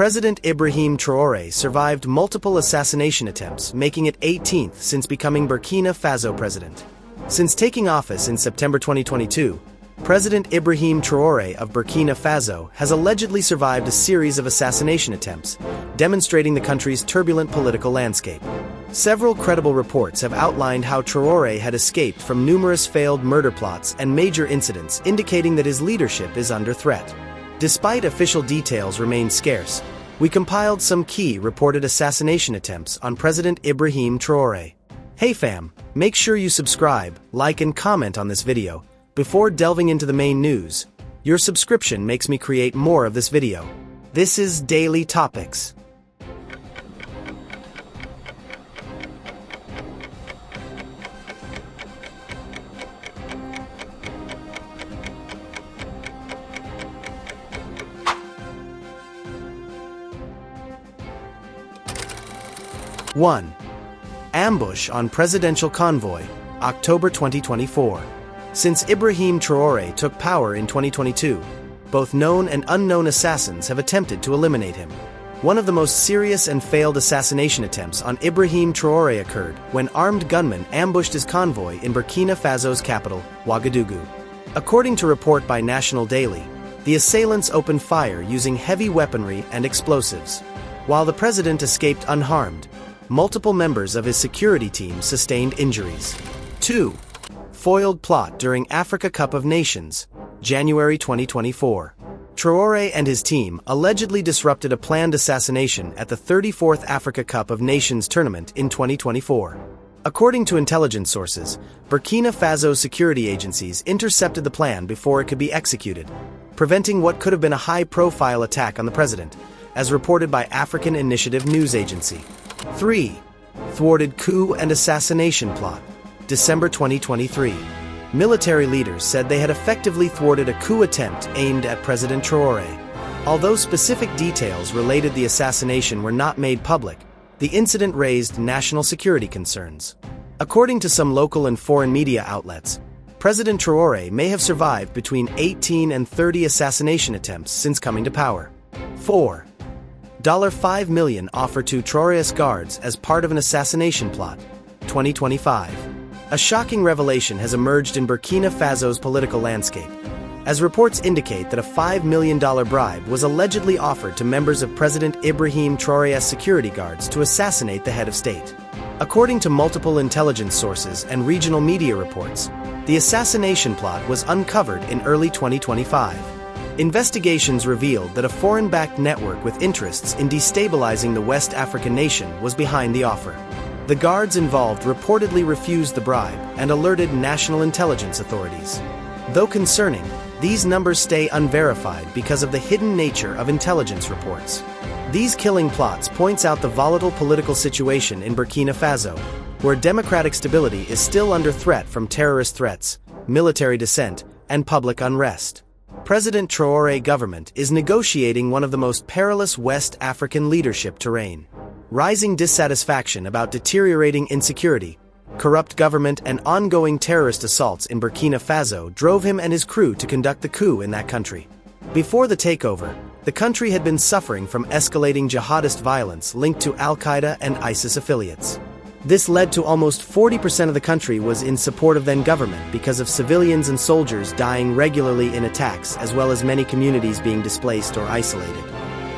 President Ibrahim Traore survived multiple assassination attempts, making it 18th since becoming Burkina Faso president. Since taking office in September 2022, President Ibrahim Traore of Burkina Faso has allegedly survived a series of assassination attempts, demonstrating the country's turbulent political landscape. Several credible reports have outlined how Traore had escaped from numerous failed murder plots and major incidents, indicating that his leadership is under threat. Despite official details remain scarce, we compiled some key reported assassination attempts on President Ibrahim Traore. Hey fam, make sure you subscribe, like and comment on this video. Before delving into the main news, your subscription makes me create more of this video. This is Daily Topics. One. Ambush on Presidential Convoy, October 2024. Since Ibrahim Traore took power in 2022, both known and unknown assassins have attempted to eliminate him. One of the most serious and failed assassination attempts on Ibrahim Traore occurred when armed gunmen ambushed his convoy in Burkina Faso's capital, Ouagadougou. According to report by National Daily, the assailants opened fire using heavy weaponry and explosives. While the president escaped unharmed, multiple members of his security team sustained injuries. 2. Foiled plot during Africa Cup of Nations, January 2024. Traore and his team allegedly disrupted a planned assassination at the 34th Africa Cup of Nations tournament in 2024. According to intelligence sources, Burkina Faso security agencies intercepted the plan before it could be executed, preventing what could have been a high-profile attack on the president, as reported by African Initiative News Agency. 3. Thwarted coup and assassination plot, December 2023. Military leaders said they had effectively thwarted a coup attempt aimed at President Traore. Although specific details related the assassination were not made public, the incident raised national security concerns. According to some local and foreign media outlets, President Traore may have survived between 18 and 30 assassination attempts since coming to power. 4. $5 million offered to Traore's guards as part of an assassination plot, 2025. A shocking revelation has emerged in Burkina Faso's political landscape, as reports indicate that a $5 million bribe was allegedly offered to members of President Ibrahim Traore's security guards to assassinate the head of state. According to multiple intelligence sources and regional media reports, the assassination plot was uncovered in early 2025. Investigations revealed that a foreign-backed network with interests in destabilizing the West African nation was behind the offer. The guards involved reportedly refused the bribe and alerted national intelligence authorities. Though concerning, these numbers stay unverified because of the hidden nature of intelligence reports. These killing plots points out the volatile political situation in Burkina Faso, where democratic stability is still under threat from terrorist threats, military dissent, and public unrest. President Traore government is negotiating one of the most perilous West African leadership terrain. Rising dissatisfaction about deteriorating insecurity, corrupt government and ongoing terrorist assaults in Burkina Faso drove him and his crew to conduct the coup in that country. Before the takeover, the country had been suffering from escalating jihadist violence linked to Al-Qaeda and ISIS affiliates. This led to almost 40% of the country was in support of then government because of civilians and soldiers dying regularly in attacks, as well as many communities being displaced or isolated.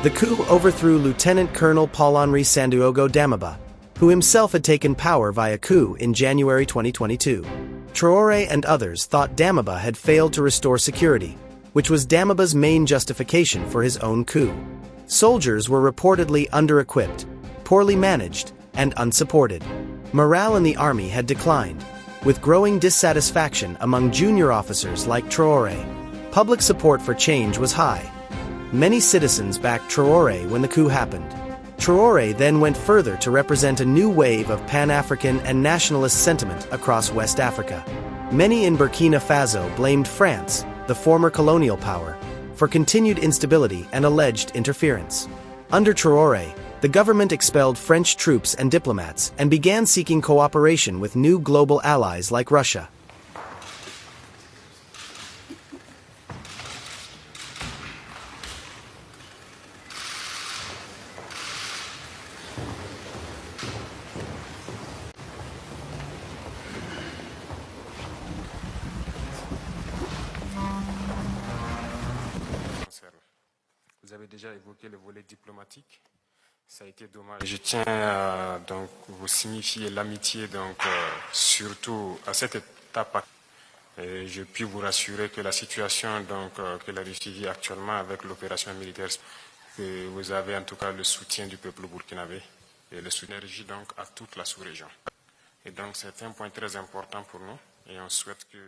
The coup overthrew Lieutenant Colonel Paul-Henri Sandaogo Damiba, who himself had taken power via coup in January 2022. Traore and others thought Damiba had failed to restore security, which was Damiba's main justification for his own coup. Soldiers were reportedly under-equipped, poorly managed, and unsupported. Morale in the army had declined, with growing dissatisfaction among junior officers like Traore. Public support for change was high. Many citizens backed Traore when the coup happened. Traore then went further to represent a new wave of Pan-African and nationalist sentiment across West Africa. Many in Burkina Faso blamed France, the former colonial power, for continued instability and alleged interference. Under Traore, the government expelled French troops and diplomats and began seeking cooperation with new global allies like Russia. avez déjà évoqué le volet diplomatique. Ça a été dommage. Je tiens à donc, vous signifier l'amitié, surtout à cette étape. Et je puis vous rassurer que la situation que la Russie vit actuellement avec l'opération militaire, que vous avez en tout cas le soutien du peuple burkinabé et le soutien donc à toute la sous-région. Et donc c'est un point très important pour nous et on souhaite que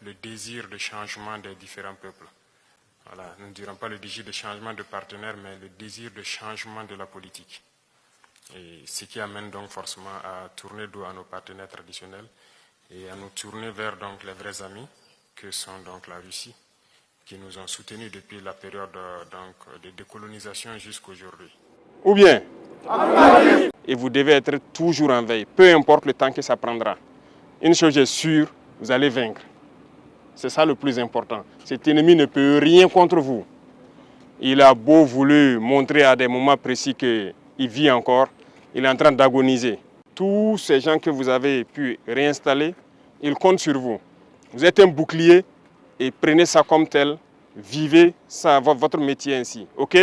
le désir de changement des différents peuples. Voilà, nous ne dirons pas le désir de changement de partenaires, mais le désir de changement de la politique. Et ce qui amène donc forcément à tourner dos à nos partenaires traditionnels et à nous tourner vers les vrais amis que sont la Russie, qui nous ont soutenus depuis la période de décolonisation jusqu'aujourd'hui. Ou bien, et vous devez être toujours en veille, peu importe le temps que ça prendra. Une chose est sûre, vous allez vaincre. C'est ça le plus important. Cet ennemi ne peut rien contre vous. Il a beau voulu montrer à des moments précis qu'il vit encore, il est en train d'agoniser. Tous ces gens que vous avez pu réinstaller, ils comptent sur vous. Vous êtes un bouclier et prenez ça comme tel. Vivez ça, votre métier ainsi. OK?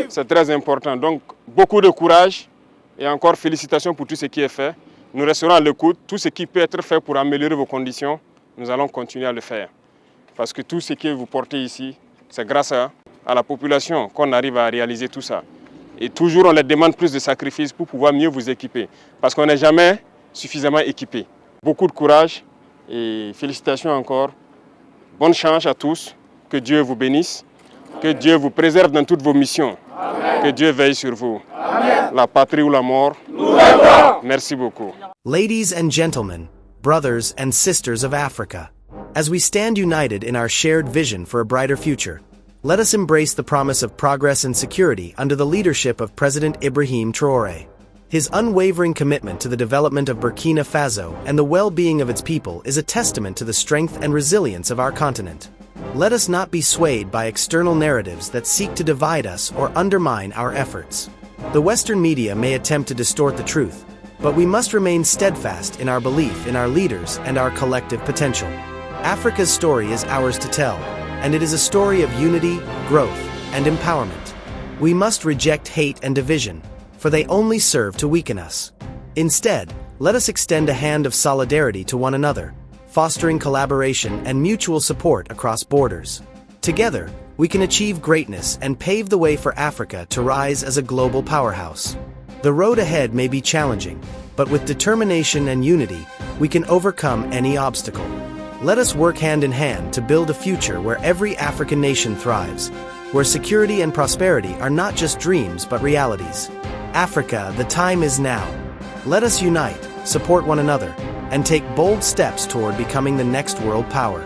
C'est très important. Donc, beaucoup de courage et encore félicitations pour tout ce qui est fait. Nous resterons à l'écoute. Tout ce qui peut être fait pour améliorer vos conditions, nous allons continuer à le faire. Parce que tout ce que vous portez ici, c'est grâce à la population qu'on arrive à réaliser tout ça. Et toujours, on leur demande plus de sacrifices pour pouvoir mieux vous équiper. Parce qu'on n'est jamais suffisamment équipé. Beaucoup de courage et félicitations encore. Bonne chance à tous. Que Dieu vous bénisse. Que Dieu vous préserve dans toutes vos missions. Amen. Que Dieu veille sur vous. Amen. La patrie ou la mort. Merci beaucoup. Ladies and gentlemen, brothers and sisters of Africa, as we stand united in our shared vision for a brighter future, let us embrace the promise of progress and security under the leadership of President Ibrahim Traore. His unwavering commitment to the development of Burkina Faso and the well-being of its people is a testament to the strength and resilience of our continent. Let us not be swayed by external narratives that seek to divide us or undermine our efforts. The Western media may attempt to distort the truth, but we must remain steadfast in our belief in our leaders and our collective potential. Africa's story is ours to tell, and it is a story of unity, growth, and empowerment. We must reject hate and division, for they only serve to weaken us. Instead, let us extend a hand of solidarity to one another, fostering collaboration and mutual support across borders. Together, we can achieve greatness and pave the way for Africa to rise as a global powerhouse. The road ahead may be challenging, but with determination and unity, we can overcome any obstacle. Let us work hand in hand to build a future where every African nation thrives, where security and prosperity are not just dreams but realities. Africa, the time is now. Let us unite, support one another, and take bold steps toward becoming the next world power.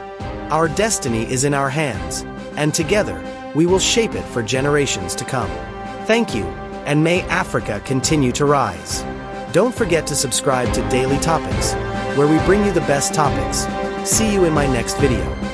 Our destiny is in our hands, and together, we will shape it for generations to come. Thank you, and may Africa continue to rise. Don't forget to subscribe to Daily Topics, where we bring you the best topics. See you in my next video.